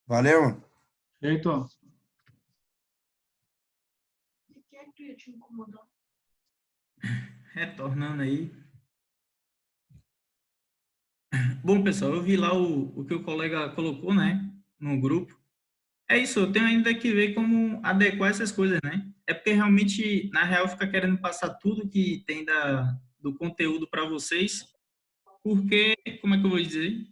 Valeu. Feito. Retornando aí. Bom, pessoal, eu vi lá o que o colega colocou, né, no grupo. É isso, eu tenho ainda que ver como adequar essas coisas, né? É porque realmente, na real, fica querendo passar tudo que tem do conteúdo para vocês, porque, como é que eu vou dizer?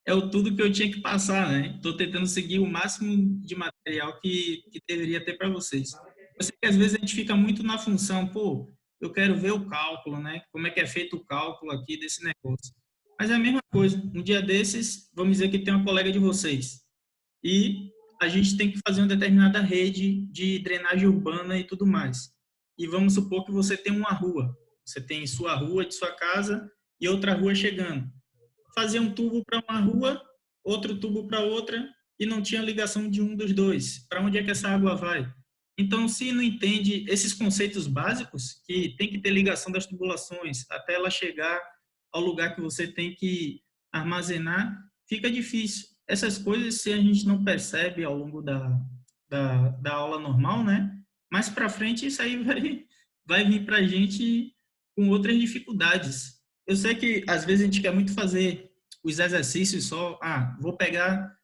É o tudo que eu tinha que passar, né? Estou tentando seguir o máximo de material que deveria ter para vocês. Eu sei que às vezes a gente fica muito na função, pô, eu quero ver o cálculo, né? Como é que é feito o cálculo aqui desse negócio. Mas é a mesma coisa. Um dia desses, vamos dizer que tem uma colega de vocês e a gente tem que fazer uma determinada rede de drenagem urbana e tudo mais. E vamos supor que você tem uma rua. Você tem sua rua de sua casa e outra rua chegando. Fazer um tubo para uma rua, outro tubo para outra, e não tinha ligação de um dos dois. Para onde é que essa água vai? Então, se não entende esses conceitos básicos, que tem que ter ligação das tubulações até ela chegar ao lugar que você tem que armazenar, fica difícil. Essas coisas, se a gente não percebe ao longo da aula normal, né? Mais para frente, isso aí vai vir para a gente com outras dificuldades. Eu sei que às vezes a gente quer muito fazer os exercícios só, vou pegar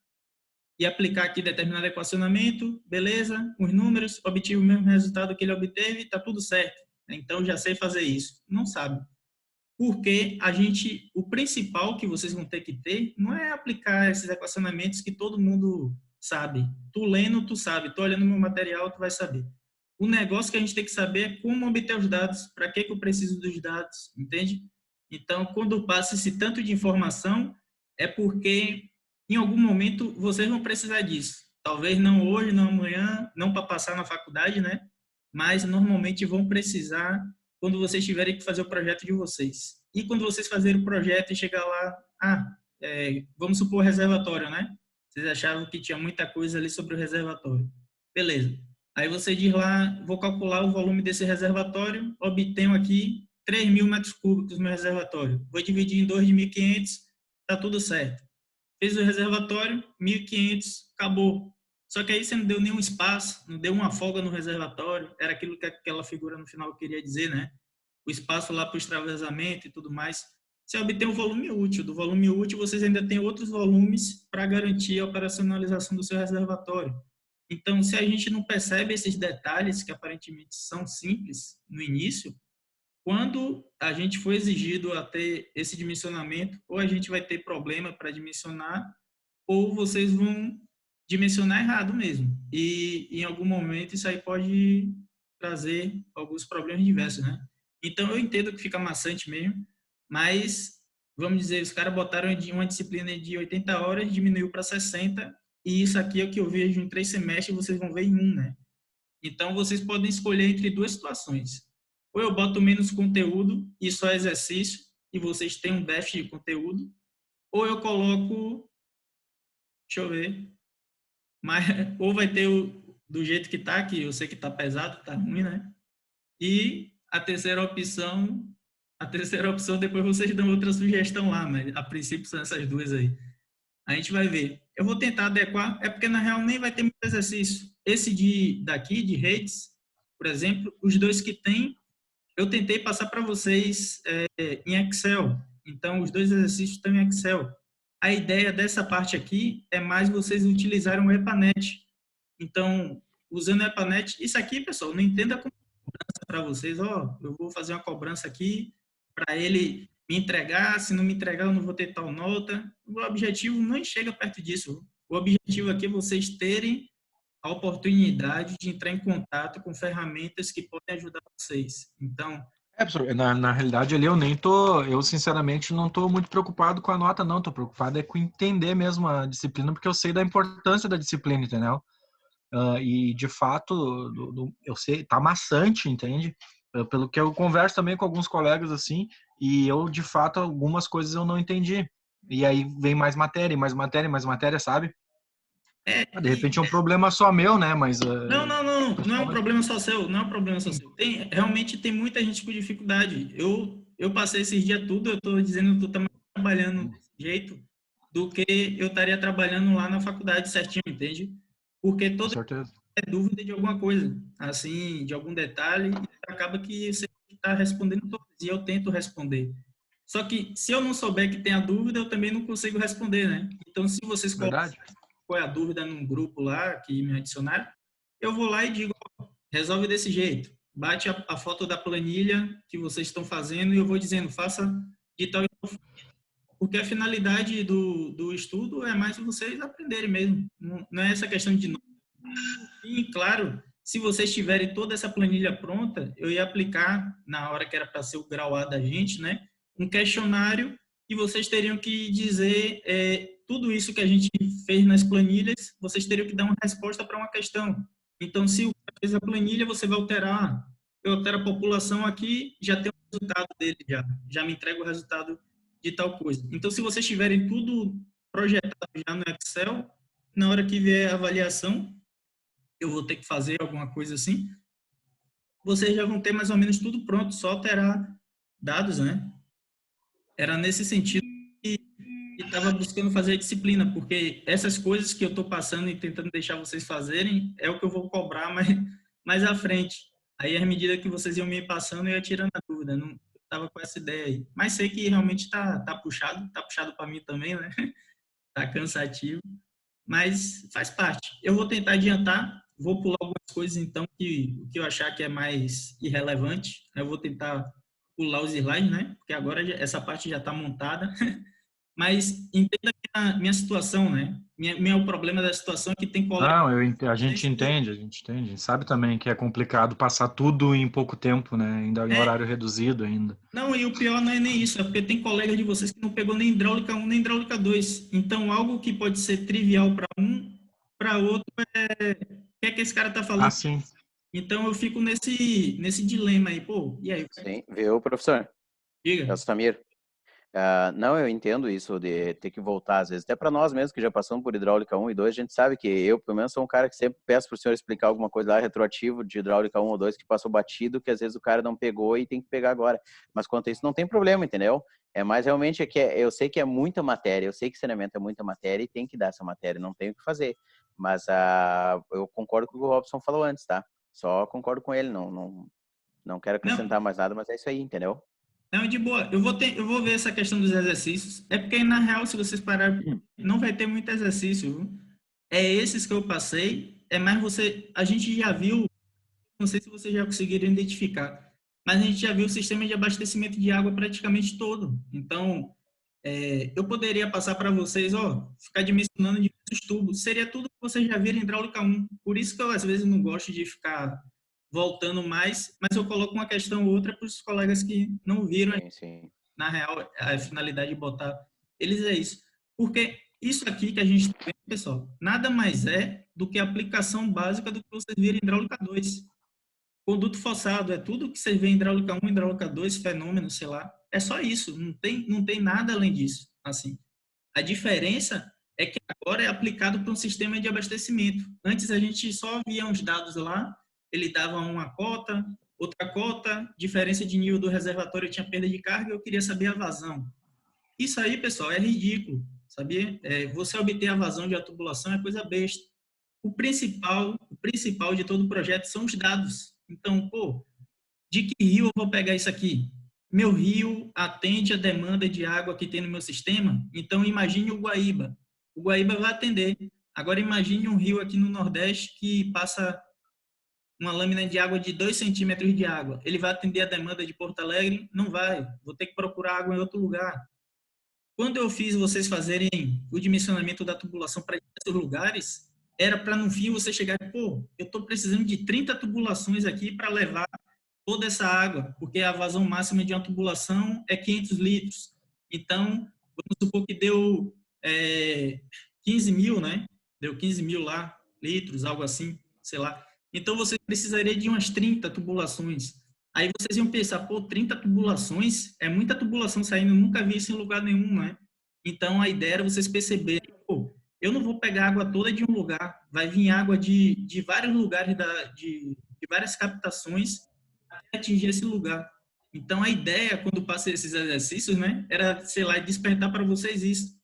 e aplicar aqui determinado equacionamento, beleza, os números, obtive o mesmo resultado que ele obteve, está tudo certo. Então já sei fazer isso. Não sabe. Porque o principal que vocês vão ter que ter não é aplicar esses equacionamentos que todo mundo sabe. Tu lendo, tu sabe. Tu olhando no meu material, tu vai saber. O negócio que a gente tem que saber é como obter os dados, para que eu preciso dos dados, entende? Então, quando passa esse tanto de informação, é porque em algum momento vocês vão precisar disso. Talvez não hoje, não amanhã, não para passar na faculdade, né? Mas normalmente vão precisar quando vocês tiverem que fazer o projeto de vocês. E quando vocês fazerem o projeto e chegar lá, vamos supor o reservatório, né? Vocês achavam que tinha muita coisa ali sobre o reservatório. Beleza. Aí você diz lá, vou calcular o volume desse reservatório, obtenho aqui 3.000 metros cúbicos no meu reservatório. Vou dividir em 2 de 1.500, tá tudo certo. Fez o reservatório, 1.500, acabou. Só que aí você não deu nenhum espaço, não deu uma folga no reservatório, era aquilo que aquela figura no final queria dizer, né? O espaço lá para o extravasamento e tudo mais. Você obtém o volume útil. Do volume útil, vocês ainda têm outros volumes para garantir a operacionalização do seu reservatório. Então, se a gente não percebe esses detalhes, que aparentemente são simples no início, quando a gente for exigido a ter esse dimensionamento, ou a gente vai ter problema para dimensionar, ou vocês vão dimensionar errado mesmo. E em algum momento isso aí pode trazer alguns problemas diversos, né? Então eu entendo que fica maçante mesmo, mas vamos dizer, os caras botaram uma disciplina de 80 horas, diminuiu para 60, e isso aqui é o que eu vejo em 3 semestres, vocês vão ver em um, né? Então vocês podem escolher entre duas situações. Ou eu boto menos conteúdo e só exercício, e vocês têm um déficit de conteúdo, ou eu coloco, deixa eu ver, mas ou vai ter do jeito que tá, que eu sei que tá pesado, tá ruim, né? E a terceira opção depois vocês dão outra sugestão lá, mas a princípio são essas duas aí. A gente vai ver. Eu vou tentar adequar, é porque na real nem vai ter muito exercício. Esse daqui, de redes, por exemplo, os dois que tem, eu tentei passar para vocês em Excel. Então, os dois exercícios estão em Excel. A ideia dessa parte aqui é mais vocês utilizarem o EPANET. Então, usando o EPANET, isso aqui, pessoal, não entenda como cobrança para vocês, eu vou fazer uma cobrança aqui para ele me entregar, se não me entregar eu não vou ter tal nota. O objetivo não chega perto disso. O objetivo aqui é vocês terem a oportunidade de entrar em contato com ferramentas que podem ajudar vocês. Então, Professor, na realidade ali eu sinceramente não tô muito preocupado com a nota não, tô preocupado com entender mesmo a disciplina, porque eu sei da importância da disciplina, entendeu? E de fato, eu sei, tá maçante, entende? Pelo que eu converso também com alguns colegas assim, e eu de fato algumas coisas eu não entendi. E aí vem mais matéria, mais matéria, mais matéria, sabe? De repente é um problema só meu, né? Mas não é um problema só seu, não é um problema só seu. Realmente tem muita gente com dificuldade. Eu passei esses dias tudo, eu estou dizendo que tu tá trabalhando desse jeito, do que eu estaria trabalhando lá na faculdade certinho, entende? Porque Com toda certeza. dúvida de alguma coisa, assim, de algum detalhe, e acaba que você está respondendo todas, e eu tento responder. Só que se eu não souber que tem a dúvida, eu também não consigo responder, né? Então, se vocês colocam Verdade. qual é a dúvida num grupo lá, que me adicionaram, eu vou lá e digo, ó, resolve desse jeito. Bate a foto da planilha que vocês estão fazendo e eu vou dizendo, faça de tal e tal. Porque a finalidade do estudo é mais vocês aprenderem mesmo. Não é essa questão de e, claro, se vocês tiverem toda essa planilha pronta, eu ia aplicar, na hora que era para ser o grau A da gente, né, um questionário e vocês teriam que dizer tudo isso que a gente fez nas planilhas, vocês teriam que dar uma resposta para uma questão. Então, se o cara fez a planilha, você vai alterar. Eu altero a população aqui, já tem o resultado dele, já me entrega o resultado de tal coisa. Então, se vocês tiverem tudo projetado já no Excel, na hora que vier a avaliação, eu vou ter que fazer alguma coisa assim, vocês já vão ter mais ou menos tudo pronto, só alterar dados, né? Era nesse sentido que estava buscando fazer a disciplina, porque essas coisas que eu estou passando e tentando deixar vocês fazerem é o que eu vou cobrar mais à frente. Aí, à medida que vocês iam me passando, eu ia tirando a dúvida. Não estava com essa ideia aí. Mas sei que realmente tá puxado para mim também, né? Tá cansativo. Mas faz parte. Eu vou tentar adiantar, vou pular algumas coisas então que o que eu achar que é mais irrelevante. Eu vou tentar pular os slides, né? Porque agora essa parte já está montada. Mas entenda minha situação, né? Meu problema da situação é que tem colegas Não, a gente que entende, a gente entende. A gente sabe também que é complicado passar tudo em pouco tempo, né? Ainda em é, horário reduzido ainda. não, e o pior não é nem isso, é porque tem colegas de vocês que não pegou nem hidráulica um nem hidráulica 2. Então, algo que pode ser trivial para um, para outro, o que é que esse cara está Ah, falando? sim. Então eu fico nesse dilema aí, pô, e aí? Sim, viu, professor? É Diga. o Samir. Não, eu entendo isso de ter que voltar, às vezes, até para nós mesmos que já passamos por hidráulica 1 e 2, a gente sabe que eu, pelo menos, sou um cara que sempre peço para o senhor explicar alguma coisa lá retroativo de hidráulica 1 ou 2 que passou batido, que às vezes o cara não pegou e tem que pegar agora. Mas quanto a isso, não tem problema, entendeu? É mais realmente eu sei que é muita matéria, eu sei que saneamento é muita matéria e tem que dar essa matéria, não tem o que fazer. Mas eu concordo com o que o Robson falou antes, tá? Só concordo com ele, não quero Não, acrescentar mais nada, mas é isso aí, entendeu? não, de boa. Eu vou ver essa questão dos exercícios. É porque, na real, se vocês pararem, não vai ter muito exercício, viu? É esses que eu passei, é mais você. A gente já viu, não sei se vocês já conseguiram identificar, mas a gente já viu o sistema de abastecimento de água praticamente todo. Então, eu poderia passar para vocês, ó, ficar dimensionando diversos tubos. Seria tudo que vocês já viram em hidráulica 1. Por isso que eu, às vezes, não gosto de ficar voltando mais, mas eu coloco uma questão ou outra para os colegas que não viram. Sim, sim. Na real, a finalidade de botar eles é isso. Porque isso aqui que a gente está vendo, pessoal, nada mais é do que a aplicação básica do que vocês viram em hidráulica 2. Conduto forçado é tudo que você vê em hidráulica 1, hidráulica 2, fenômeno, sei lá. É só isso, não tem nada além disso. Assim, a diferença é que agora é aplicado para um sistema de abastecimento. Antes a gente só via uns dados lá, ele dava uma cota, outra cota, diferença de nível do reservatório tinha perda de carga, eu queria saber a vazão. Isso aí, pessoal, é ridículo, sabia? Você obter a vazão de tubulação é coisa besta. O principal de todo o projeto são os dados. Então, pô, de que rio eu vou pegar isso aqui? Meu rio atende a demanda de água que tem no meu sistema? Então, imagine o Guaíba. O Guaíba vai atender. Agora, imagine um rio aqui no Nordeste que passa uma lâmina de água de 2 centímetros de água. Ele vai atender a demanda de Porto Alegre? Não vai. Vou ter que procurar água em outro lugar. Quando eu fiz vocês fazerem o dimensionamento da tubulação para esses lugares, era para no fim você chegar e, pô, eu estou precisando de 30 tubulações aqui para levar toda essa água, porque a vazão máxima de uma tubulação é 500 litros. Então, vamos supor que deu 15 mil, né? Deu 15 mil lá, litros, algo assim, sei lá. Então, você precisaria de umas 30 tubulações. Aí vocês iam pensar, pô, 30 tubulações? É muita tubulação saindo, nunca vi isso em lugar nenhum, né? Então, a ideia era vocês perceberem, pô, eu não vou pegar água toda de um lugar, vai vir água de vários lugares, de várias captações, atingir esse lugar. Então, a ideia, quando passei esses exercícios, né, era, sei lá, despertar para vocês isso.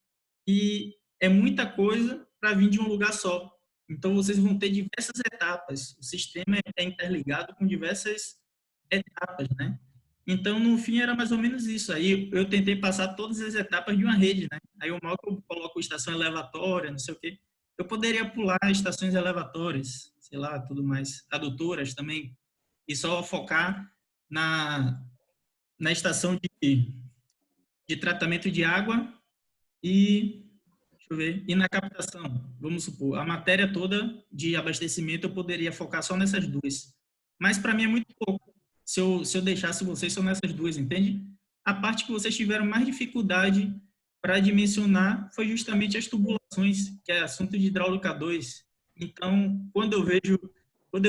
e é muita coisa para vir de um lugar só. Então, vocês vão ter diversas etapas. O sistema é interligado com diversas etapas, né? Então, no fim, era mais ou menos isso. Aí, eu tentei passar todas as etapas de uma rede, né? Aí, o mal que eu coloco estação elevatória, não sei o quê. Eu poderia pular estações elevatórias, sei lá, tudo mais. Adutoras também. E só focar na estação de tratamento de água e, deixa eu ver, e na captação. Vamos supor, a matéria toda de abastecimento eu poderia focar só nessas duas. Mas para mim é muito pouco se eu deixasse vocês só nessas duas, entende? A parte que vocês tiveram mais dificuldade para dimensionar foi justamente as tubulações, que é assunto de hidráulica 2. Então, quando eu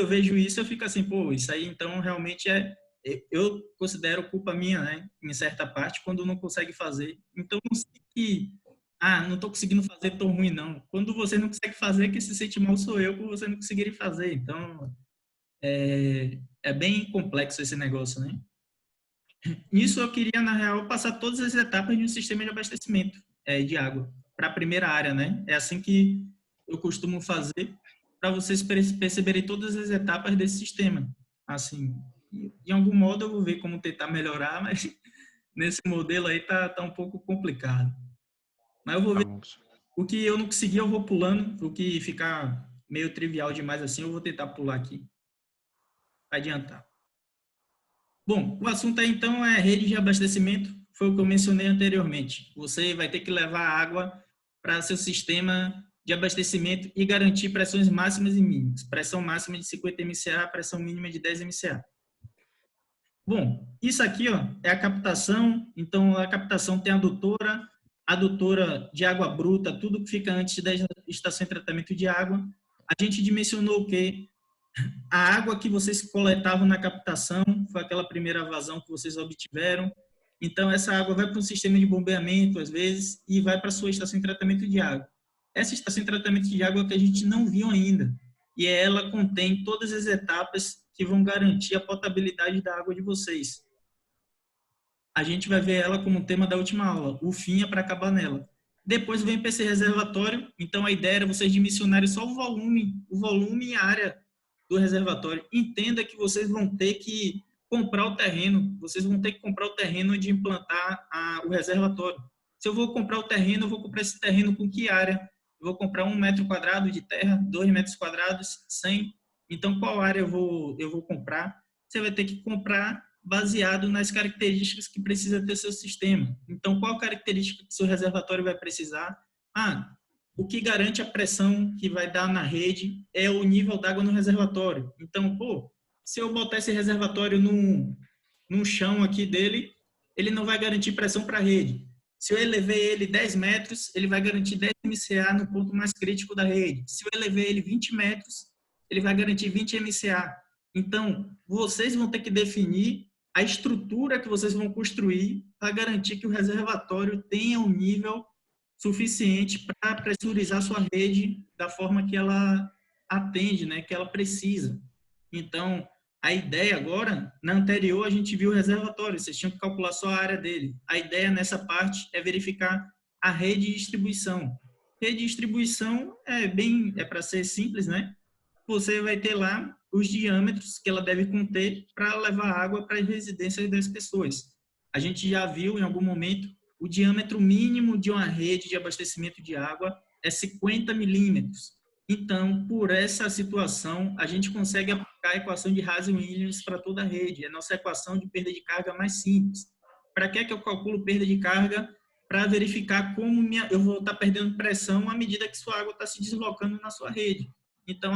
vejo isso, eu fico assim, pô, isso aí então realmente eu considero culpa minha, né, em certa parte, quando não consegue fazer. Então, não sei que, não estou conseguindo fazer, tô ruim, não. Quando você não consegue fazer, quem se sente mal sou eu por você não conseguir fazer. Então, é bem complexo esse negócio, né? Nisso eu queria, na real, passar todas as etapas de um sistema de abastecimento de água para a primeira área, né? É assim que eu costumo fazer para vocês perceberem todas as etapas desse sistema. Assim, de algum modo eu vou ver como tentar melhorar, mas nesse modelo aí tá um pouco complicado. Mas eu vou ver o que eu não conseguir, eu vou pulando, o que ficar meio trivial demais assim, eu vou tentar pular aqui para adiantar. Bom, o assunto aí então é rede de abastecimento, foi o que eu mencionei anteriormente. Você vai ter que levar água para seu sistema de abastecimento e garantir pressões máximas e mínimas. Pressão máxima de 50 MCA, pressão mínima de 10 MCA. Bom, isso aqui ó, é a captação, então a captação tem a adutora de água bruta, tudo que fica antes da estação de tratamento de água. A gente dimensionou o quê? A água que vocês coletavam na captação foi aquela primeira vazão que vocês obtiveram. Então, essa água vai para um sistema de bombeamento, às vezes, e vai para a sua estação de tratamento de água. Essa estação de tratamento de água é que a gente não viu ainda. E ela contém todas as etapas que vão garantir a potabilidade da água de vocês. A gente vai ver ela como tema da última aula. O fim é para acabar nela. Depois vem para esse reservatório. Então, a ideia era vocês dimensionarem só o volume e a área do reservatório. Entenda que vocês vão ter que comprar o terreno, vocês vão ter que comprar o terreno onde implantar o reservatório. Se eu vou comprar o terreno, eu vou comprar esse terreno com que área? Eu vou comprar 1 metro quadrado de terra, 2 metros quadrados, 100. Então, qual área eu vou comprar? Você vai ter que comprar baseado nas características que precisa ter seu sistema. Então, qual característica que seu reservatório vai precisar? O que garante a pressão que vai dar na rede é o nível d'água no reservatório. Então, se eu botar esse reservatório num chão aqui dele, ele não vai garantir pressão para a rede. Se eu elevei ele 10 metros, ele vai garantir 10 MCA no ponto mais crítico da rede. Se eu elevei ele 20 metros, ele vai garantir 20 MCA. Então, vocês vão ter que definir a estrutura que vocês vão construir para garantir que o reservatório tenha um nível suficiente para pressurizar sua rede da forma que ela atende, né, que ela precisa. Então, a ideia agora, na anterior a gente viu o reservatório, vocês tinham que calcular só a área dele. A ideia nessa parte é verificar a rede de distribuição. Rede de distribuição é para ser simples, né? Você vai ter lá os diâmetros que ela deve conter para levar água para as residências das pessoas. A gente já viu em algum momento o diâmetro mínimo de uma rede de abastecimento de água é 50 milímetros. Então, por essa situação, a gente consegue aplicar a equação de Hasse-Williams para toda a rede. É a nossa equação de perda de carga mais simples. Para que eu calculo perda de carga? Para verificar como eu vou estar perdendo pressão à medida que sua água está se deslocando na sua rede. Então,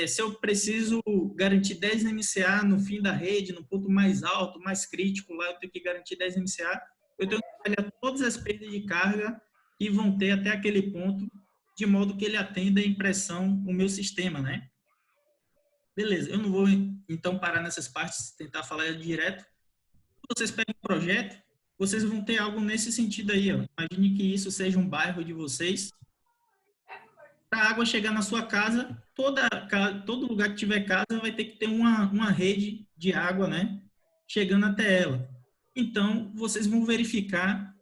se eu preciso garantir 10 MCA no fim da rede, no ponto mais alto, mais crítico, lá eu tenho que garantir 10 MCA, eu tenho que avaliar todas as perdas de carga que vão ter até aquele ponto, de modo que ele atenda em pressão o meu sistema, né? Beleza, eu não vou então parar nessas partes, tentar falar direto. Quando vocês pegam um projeto, vocês vão ter algo nesse sentido aí, ó. Imagine que isso seja um bairro de vocês. Para a água chegar na sua casa, todo lugar que tiver casa vai ter que ter uma rede de água, né, chegando até ela. Então, vocês vão verificar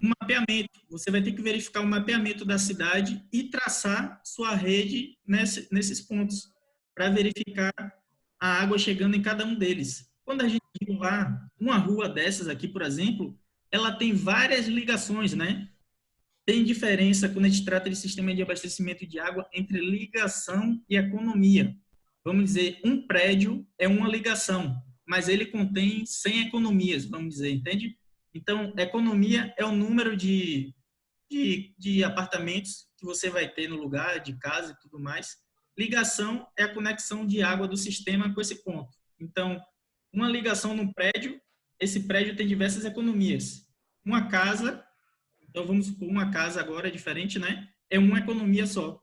um mapeamento. Você vai ter que verificar o mapeamento da cidade e traçar sua rede nesses pontos, para verificar a água chegando em cada um deles. Quando a gente viu lá, uma rua dessas aqui, por exemplo, ela tem várias ligações, né? Tem diferença quando a gente trata de sistema de abastecimento de água entre ligação e economia. Vamos dizer, um prédio é uma ligação, mas ele contém 100 economias, vamos dizer, entende? Então, economia é o número de apartamentos que você vai ter no lugar, de casa e tudo mais. Ligação é a conexão de água do sistema com esse ponto. Então, uma ligação no prédio, esse prédio tem diversas economias. Uma casa, então vamos supor uma casa agora, é diferente, né? É uma economia só.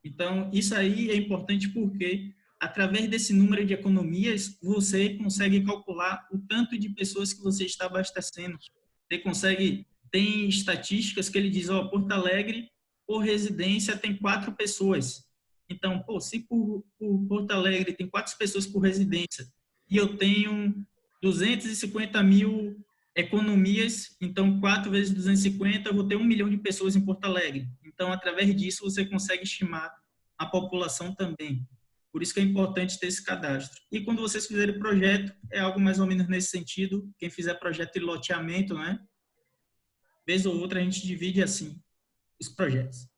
Então, isso aí é importante porque, através desse número de economias, você consegue calcular o tanto de pessoas que você está abastecendo. Você consegue, tem estatísticas que ele diz, ó, Porto Alegre, por residência, tem 4 pessoas. Então, pô, se por Porto Alegre tem 4 pessoas por residência e eu tenho 250 mil economias, então 4 vezes 250, eu vou ter 1 milhão de pessoas em Porto Alegre. Então, através disso, você consegue estimar a população também. Por isso que é importante ter esse cadastro. E quando vocês fizerem projeto, é algo mais ou menos nesse sentido. Quem fizer projeto de loteamento, né? Vez ou outra a gente divide assim os projetos.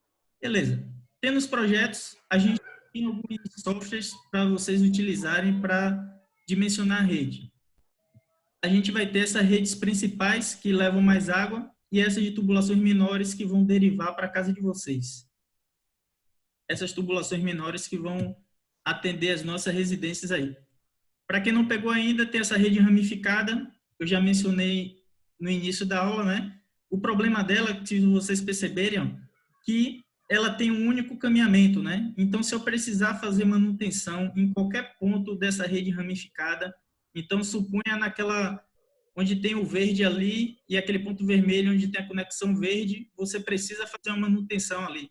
Beleza. Tendo os projetos, a gente tem alguns softwares para vocês utilizarem para dimensionar a rede. A gente vai ter essas redes principais que levam mais água e essas de tubulações menores que vão derivar para a casa de vocês. Essas tubulações menores que vão atender as nossas residências aí. Para quem não pegou ainda, tem essa rede ramificada, eu já mencionei no início da aula, né? O problema dela, se vocês perceberem, que ela tem um único caminhamento, né? Então, se eu precisar fazer manutenção em qualquer ponto dessa rede ramificada, então suponha naquela onde tem o verde ali e aquele ponto vermelho onde tem a conexão verde, você precisa fazer uma manutenção ali.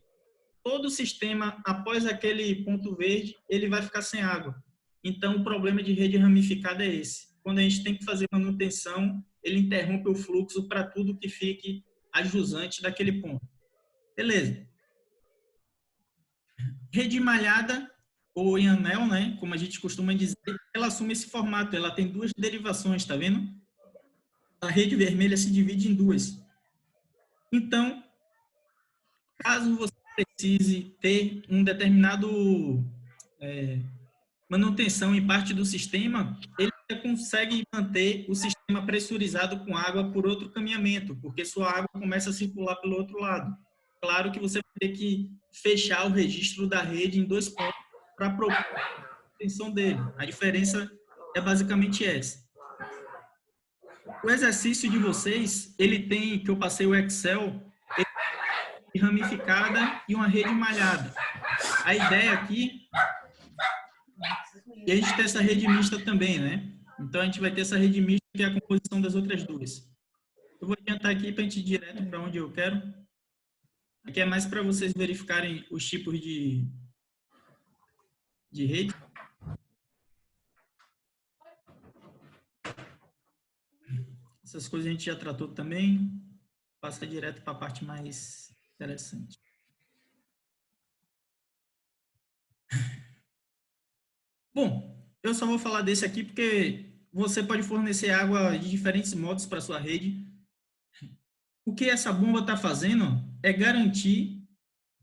Todo o sistema, após aquele ponto verde, ele vai ficar sem água. Então, o problema de rede ramificada é esse. Quando a gente tem que fazer manutenção, ele interrompe o fluxo para tudo que fique adjusante daquele ponto. Beleza. Rede malhada, ou em anel, né, como a gente costuma dizer, ela assume esse formato. Ela tem 2 derivações, tá vendo? A rede vermelha se divide em 2. Então, caso você precise ter um determinado manutenção em parte do sistema, ele consegue manter o sistema pressurizado com água por outro caminhamento, porque sua água começa a circular pelo outro lado. Claro que você vai ter que fechar o registro da rede em 2 pontos para propor a manutenção dele. A diferença é basicamente essa. O exercício de vocês, ele tem, que eu passei o Excel, ramificada e uma rede malhada. A ideia aqui é a gente ter essa rede mista também, né? Então, a gente vai ter essa rede mista, que é a composição das outras 2. Eu vou adiantar aqui para a gente ir direto para onde eu quero. Aqui é mais para vocês verificarem os tipos de rede. Essas coisas a gente já tratou também. Passa direto para a parte mais interessante. Bom, eu só vou falar desse aqui porque você pode fornecer água de diferentes modos para sua rede. O que essa bomba está fazendo é garantir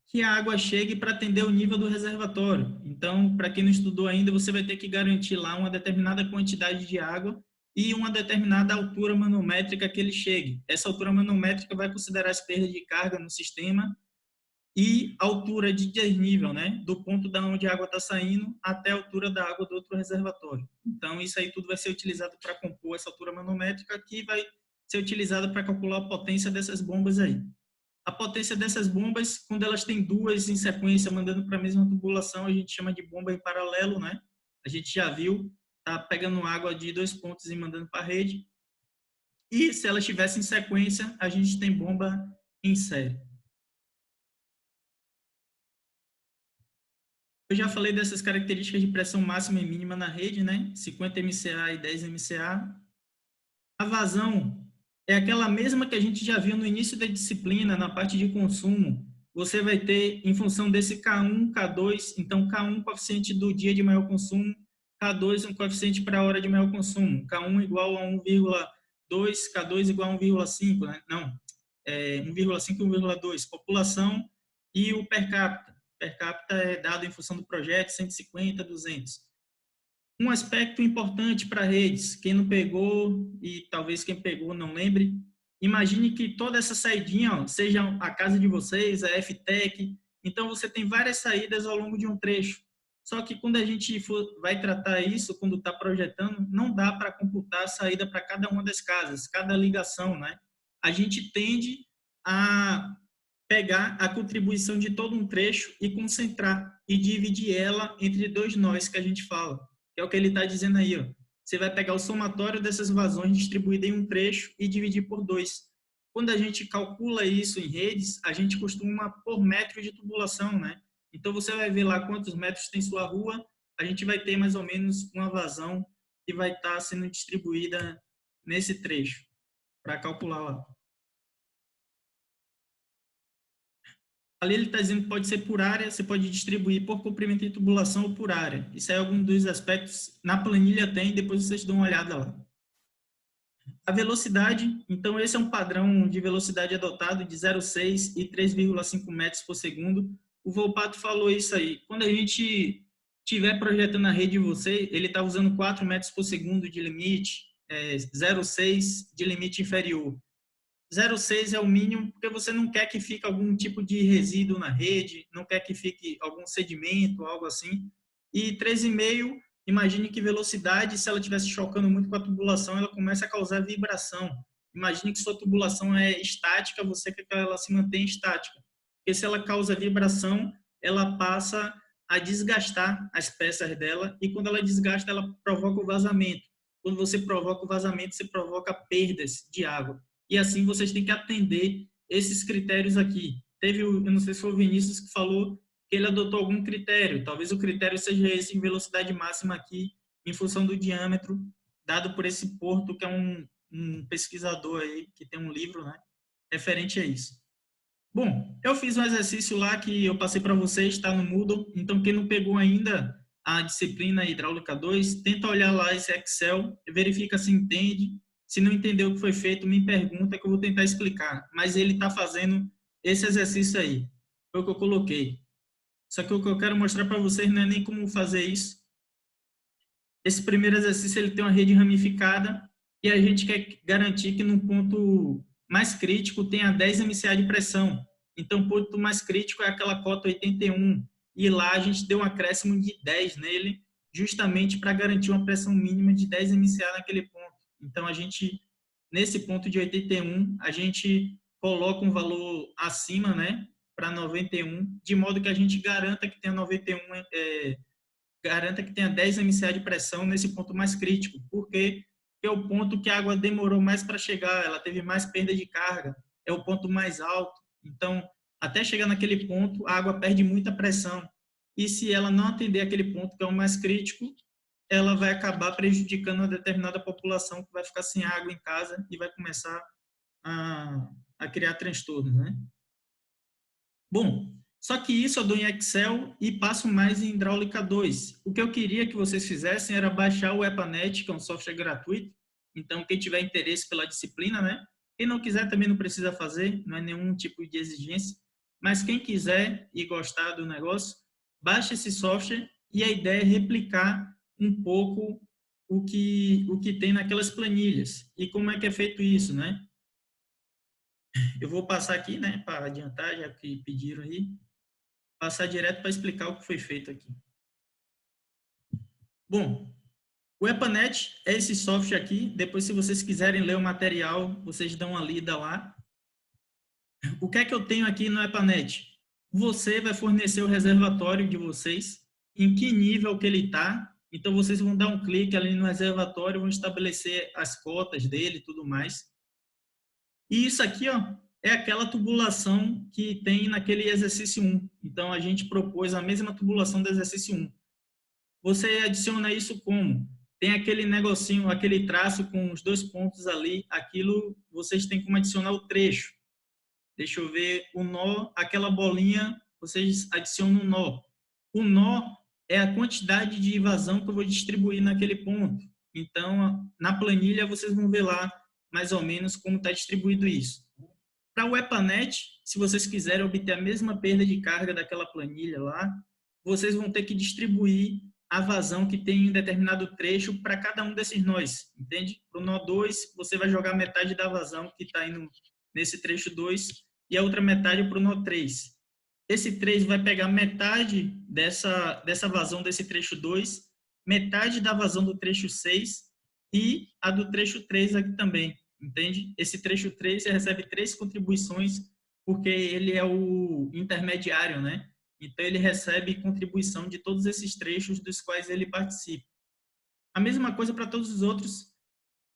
que a água chegue para atender o nível do reservatório. Então, para quem não estudou ainda, você vai ter que garantir lá uma determinada quantidade de água e uma determinada altura manométrica que ele chegue. Essa altura manométrica vai considerar as perdas de carga no sistema e a altura de desnível, né, do ponto da onde a água está saindo até a altura da água do outro reservatório. Então, isso aí tudo vai ser utilizado para compor essa altura manométrica, que vai ser utilizada para calcular a potência dessas bombas aí. A potência dessas bombas, quando elas têm 2 em sequência mandando para a mesma tubulação, a gente chama de bomba em paralelo, né? A gente já viu, tá pegando água de 2 pontos e mandando para a rede. E se elas estivessem em sequência, a gente tem bomba em série. Eu já falei dessas características de pressão máxima e mínima na rede, né? 50 MCA e 10 MCA. A vazão é aquela mesma que a gente já viu no início da disciplina, na parte de consumo. Você vai ter, em função desse K1, K2, então K1 coeficiente do dia de maior consumo, K2 um coeficiente para a hora de maior consumo, K1 igual a 1,2, K2 igual a 1,5, né? Não, 1,5 e 1,2, população e o per capita. Per capita é dado em função do projeto, 150, 200. Um aspecto importante para redes, quem não pegou e talvez quem pegou não lembre, imagine que toda essa saidinha, ó, seja a casa de vocês, a FTEC, então você tem várias saídas ao longo de um trecho. Só que quando a gente vai tratar isso, quando está projetando, não dá para computar a saída para cada uma das casas, cada ligação, né? A gente tende a pegar a contribuição de todo um trecho e concentrar e dividir ela entre dois nós que a gente fala, que é o que ele está dizendo aí, ó. Você vai pegar o somatório dessas vazões distribuídas em um trecho e dividir por 2. Quando a gente calcula isso em redes, a gente costuma por metro de tubulação, né? Então você vai ver lá quantos metros tem sua rua, a gente vai ter mais ou menos uma vazão que vai estar sendo distribuída nesse trecho, para calcular lá. Ali ele está dizendo que pode ser por área, você pode distribuir por comprimento de tubulação ou por área. Isso é algum dos aspectos, na planilha tem, depois vocês dão uma olhada lá. A velocidade, então esse é um padrão de velocidade adotado de 0,6 e 3,5 metros por segundo. O Volpato falou isso aí. Quando a gente estiver projetando a rede de você, ele está usando 4 metros por segundo de limite, 0,6 de limite inferior. 0,6 é o mínimo, porque você não quer que fique algum tipo de resíduo na rede, não quer que fique algum sedimento, algo assim. E 3,5, imagine que velocidade, se ela estivesse chocando muito com a tubulação, ela começa a causar vibração. Imagine que sua tubulação é estática, você quer que ela se mantenha estática. Porque se ela causa vibração, ela passa a desgastar as peças dela, e quando ela desgasta, ela provoca o vazamento. Quando você provoca o vazamento, você provoca perdas de água. E assim vocês têm que atender esses critérios aqui. Eu não sei se foi o Vinícius que falou que ele adotou algum critério. Talvez o critério seja esse em velocidade máxima aqui, em função do diâmetro, dado por esse Porto, que é um pesquisador aí, que tem um livro, né, referente a isso. Bom, eu fiz um exercício lá que eu passei para vocês, está no Moodle. Então, quem não pegou ainda a disciplina Hidráulica 2, tenta olhar lá esse Excel, verifica se entende. Se não entendeu o que foi feito, me pergunta que eu vou tentar explicar. Mas ele está fazendo esse exercício aí. Foi o que eu coloquei. Só que o que eu quero mostrar para vocês não é nem como fazer isso. Esse primeiro exercício ele tem uma rede ramificada e a gente quer garantir que no ponto mais crítico tenha 10 MCA de pressão. Então, o ponto mais crítico é aquela cota 81. E lá a gente deu um acréscimo de 10 nele, justamente para garantir uma pressão mínima de 10 MCA naquele ponto. Então, a gente, nesse ponto de 81, a gente coloca um valor acima, né, para 91, de modo que a gente garanta que tenha 91, garanta que tenha 10 MCA de pressão nesse ponto mais crítico. Por quê? Porque é o ponto que a água demorou mais para chegar, ela teve mais perda de carga, é o ponto mais alto. Então, até chegar naquele ponto, a água perde muita pressão. E se ela não atender aquele ponto, que é o mais crítico, ela vai acabar prejudicando uma determinada população que vai ficar sem água em casa e vai começar a criar transtornos, né? Bom, só que isso eu dou em Excel e passo mais em Hidráulica 2. O que eu queria que vocês fizessem era baixar o EPANET, que é um software gratuito. Então, quem tiver interesse pela disciplina, né? Quem não quiser também não precisa fazer, não é nenhum tipo de exigência. Mas quem quiser e gostar do negócio, baixe esse software e a ideia é replicar um pouco o que tem naquelas planilhas. E como é que é feito isso, né? Eu vou passar aqui, né, para adiantar, já que pediram aí, passar direto para explicar o que foi feito aqui. Bom, o EPANET é esse software aqui. Depois, se vocês quiserem ler o material, vocês dão uma lida lá. O que é que eu tenho aqui no EPANET? Você vai fornecer o reservatório de vocês, em que nível que ele está. Então, vocês vão dar um clique ali no reservatório, vão estabelecer as cotas dele e tudo mais. E isso aqui, ó, é aquela tubulação que tem naquele exercício 1. Então, a gente propôs a mesma tubulação do exercício 1. Você adiciona isso como? tem aquele negocinho, aquele traço com os 2 pontos ali, aquilo vocês têm como adicionar o trecho. Deixa eu ver, o nó, aquela bolinha, vocês adicionam um nó. O nó é a quantidade de vazão que eu vou distribuir naquele ponto. Então, na planilha, vocês vão ver lá mais ou menos como está distribuído isso. Para o EPANET, se vocês quiserem obter a mesma perda de carga daquela planilha lá, vocês vão ter que distribuir a vazão que tem em determinado trecho para cada um desses nós, entende? Para o nó 2, você vai jogar metade da vazão que está indo nesse trecho 2 e a outra metade para o nó 3. Esse 3 vai pegar metade dessa vazão desse trecho 2, metade da vazão do trecho 6 e a do trecho 3 aqui também, entende? Esse trecho 3 você recebe 3 contribuições porque ele é o intermediário, né? Então, ele recebe contribuição de todos esses trechos dos quais ele participa. A mesma coisa para todos os outros.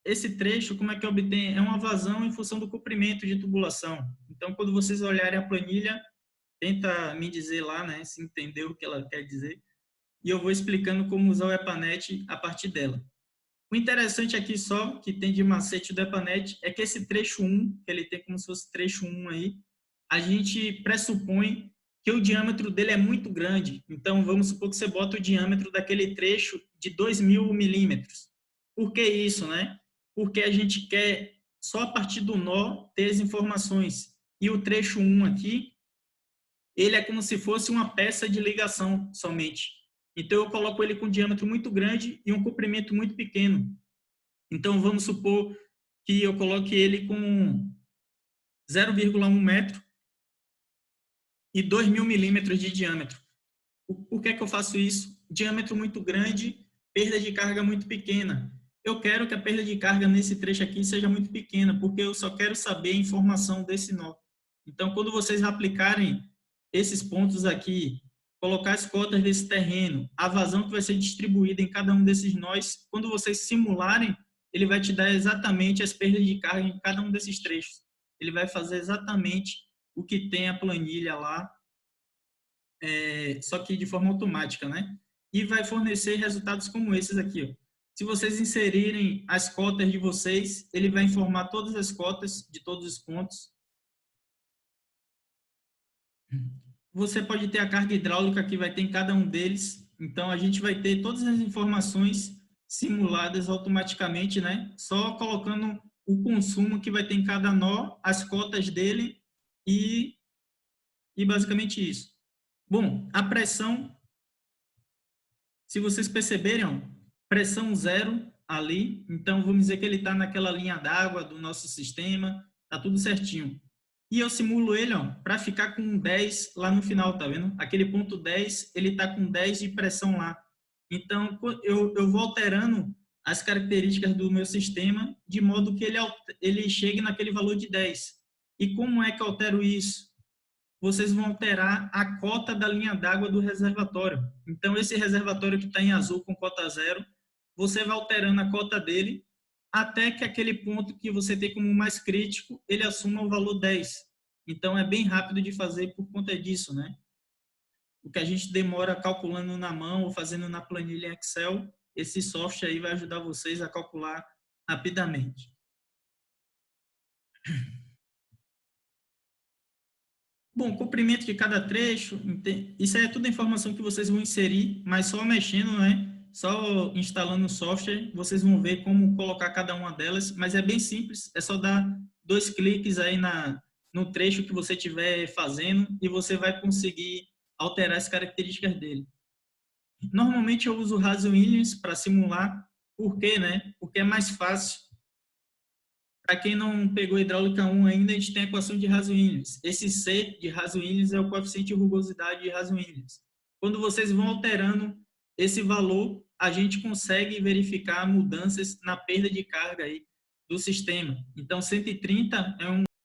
Esse trecho, como é que obtém? É uma vazão em função do comprimento de tubulação. Então, quando vocês olharem a planilha, tenta me dizer lá, né, se entendeu o que ela quer dizer, e eu vou explicando como usar o EPANET a partir dela. O interessante aqui só, que tem de macete do EPANET, é que esse trecho 1, que ele tem como se fosse trecho 1 aí, a gente pressupõe que o diâmetro dele é muito grande. Então, vamos supor que você bota o diâmetro daquele trecho de 2.000 milímetros. Por que isso, né? Porque a gente quer, só a partir do nó, ter as informações. E o trecho 1 aqui, ele é como se fosse uma peça de ligação somente. Então, eu coloco ele com um diâmetro muito grande e um comprimento muito pequeno. Então, vamos supor que eu coloque ele com 0,1 metro e 2.000 milímetros de diâmetro. Por que eu faço isso? Diâmetro muito grande, perda de carga muito pequena. Eu quero que a perda de carga nesse trecho aqui seja muito pequena, porque eu só quero saber a informação desse nó. Então, quando vocês aplicarem esses pontos aqui, colocar as cotas desse terreno, a vazão que vai ser distribuída em cada um desses nós, quando vocês simularem, ele vai te dar exatamente as perdas de carga em cada um desses trechos. Ele vai fazer exatamente o que tem a planilha lá, só que de forma automática, né? E vai fornecer resultados como esses aqui, ó. Se vocês inserirem as cotas de vocês, ele vai informar todas as cotas de todos os pontos. Você pode ter a carga hidráulica que vai ter em cada um deles. Então, a gente vai ter todas as informações simuladas automaticamente, né? Só colocando o consumo que vai ter em cada nó, as cotas dele e basicamente isso. Bom, a pressão, se vocês perceberem, ó, pressão 0 ali, então vamos dizer que ele está naquela linha d'água do nosso sistema, tá tudo certinho. E eu simulo ele para ficar com 10 lá no final, tá vendo? Aquele ponto 10, ele está com 10 de pressão lá. Então, eu vou alterando as características do meu sistema de modo que ele chegue naquele valor de 10. E como é que eu altero isso? Vocês vão alterar a cota da linha d'água do reservatório. Então, esse reservatório que está em azul com cota 0, você vai alterando a cota dele até que aquele ponto que você tem como mais crítico, ele assuma o valor 10. Então, é bem rápido de fazer por conta disso, né? O que a gente demora calculando na mão ou fazendo na planilha em Excel, esse software aí vai ajudar vocês a calcular rapidamente. Bom, comprimento de cada trecho, isso aí é tudo informação que vocês vão inserir, mas só mexendo, né? Só instalando o software, vocês vão ver como colocar cada uma delas, mas é bem simples, é só dar 2 cliques aí no trecho que você estiver fazendo e você vai conseguir alterar as características dele. Normalmente eu uso o Hazel-Williams para simular, por quê, né? Porque é mais fácil. Para quem não pegou hidráulica 1 ainda, a gente tem a equação de Hazel-Williams. Esse C de Hazel-Williams é o coeficiente de rugosidade de Hazel-Williams. Quando vocês vão alterando esse valor, a gente consegue verificar mudanças na perda de carga aí do sistema. Então, 130 é um